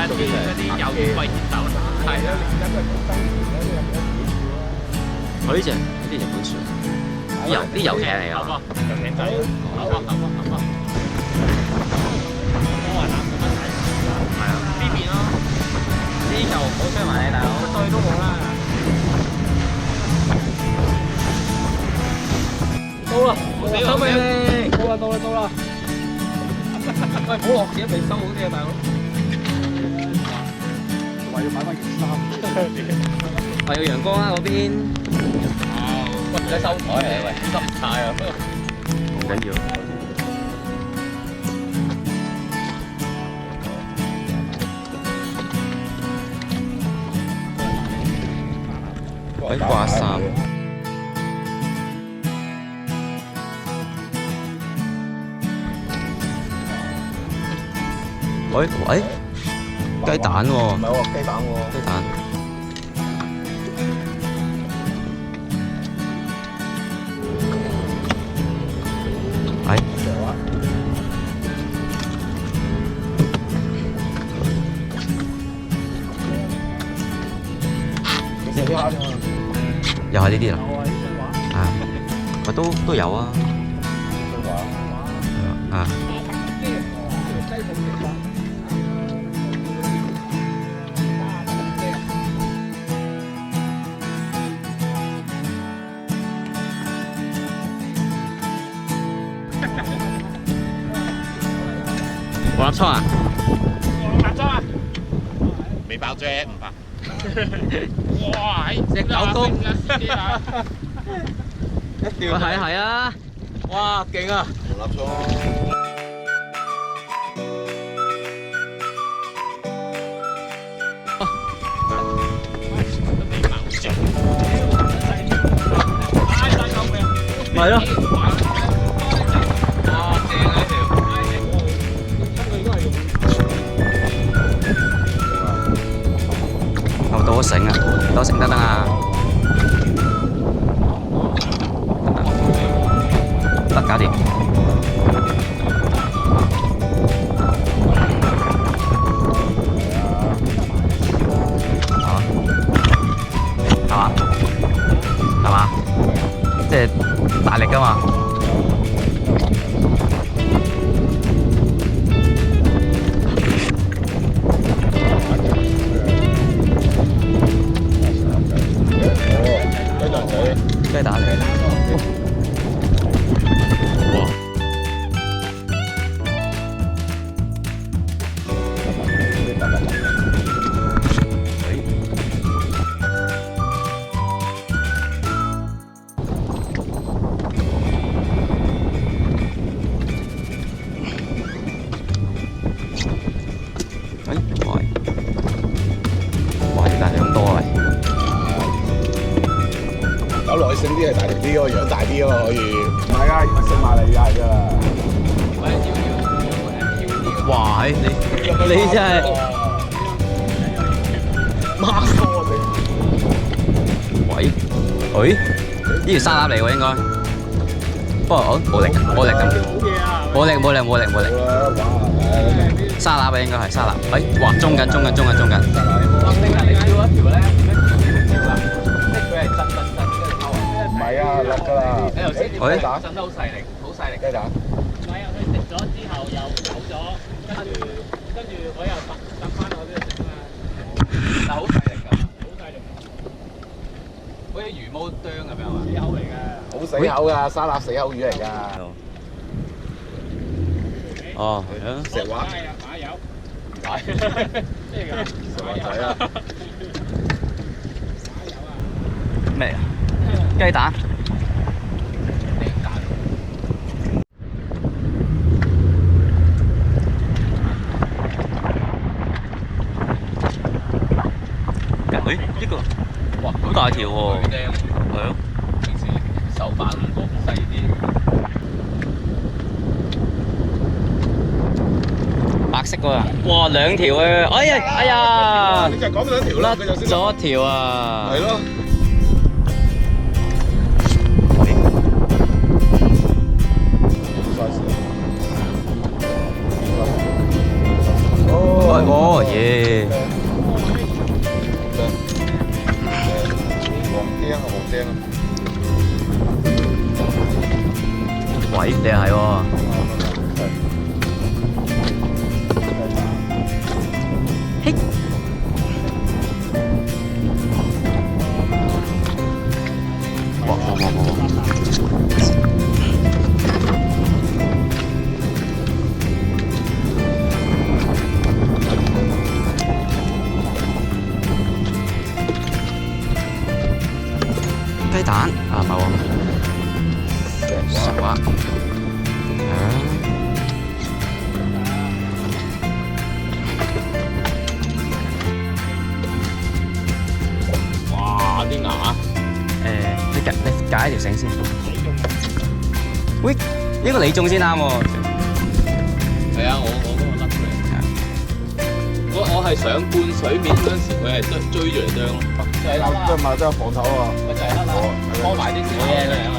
啊，啲嗰啲有貴手係啊，我呢只日本船，啲遊艇嚟㗎。遊艇仔，我話攬冇乜睇，係啊，呢邊咯，呢就唔好追埋你大佬，對都冇啦。到啦，收尾你，到啦。喂，唔好落錢未收好啲啊，大佬。話要買翻件衫。我有陽光啦嗰邊。喂，唔使收台啊，喂，濕晒啊。唔緊要。喂，掛衫。喂，雞蛋喎，唔係喎，雞蛋喎，雞蛋。係。又係呢啲啦。啊，咪都有啊。啊。黃立倉啊？未爆啫，唔怕。哇！隻狗公一條係啊！哇，勁啊！黃立倉。咪咯。到咗繩啊！到繩得啊！得搞掂。係嘛？即係大力㗎嘛。雞蛋嚟。哇！哇！啲蛋咁多啊！有耐性啲係大力啲咯，樣大啲咯可以。唔係啊，食埋嚟係㗎啦。哇！你真係孖梳我哋。喂，呢條沙粒嚟喎應該。不過冇力咁。冇力。沙粒啊應該係沙粒。喂，哇！中緊。唔係啊，落㗎啦。你頭先喂震得好細力，雞蛋。唔係啊，佢食咗之後又走咗，跟住我又揼翻我呢度食啊嘛。但係好細力㗎，好似魚毛啄咁樣啊！死口嚟㗎，好死口㗎，沙粒死口魚嚟㗎。哦，係啊。石畫。馬友，咩㗎？石畫仔啊！咩啊？雞蛋。誒，呢個哇好大條喎。係咯。平時手板細啲。白色嗰個。哇，兩條啊！哎呀！你就講兩條啦，佢就先咗一條啊！係咯。哦耶！咦，你又係喎。嘿。哇！雞蛋啊，唔係喎，實話。哇！啲牙你解一條繩先。喂，呢個你中先啱喎。係啊，我嗰個甩出嚟。我係上半水面嗰陣時，佢係追住嚟啄咯。即係嘛，都有防頭啊！咪就係甩啦，拖埋啲小嘢佢，因為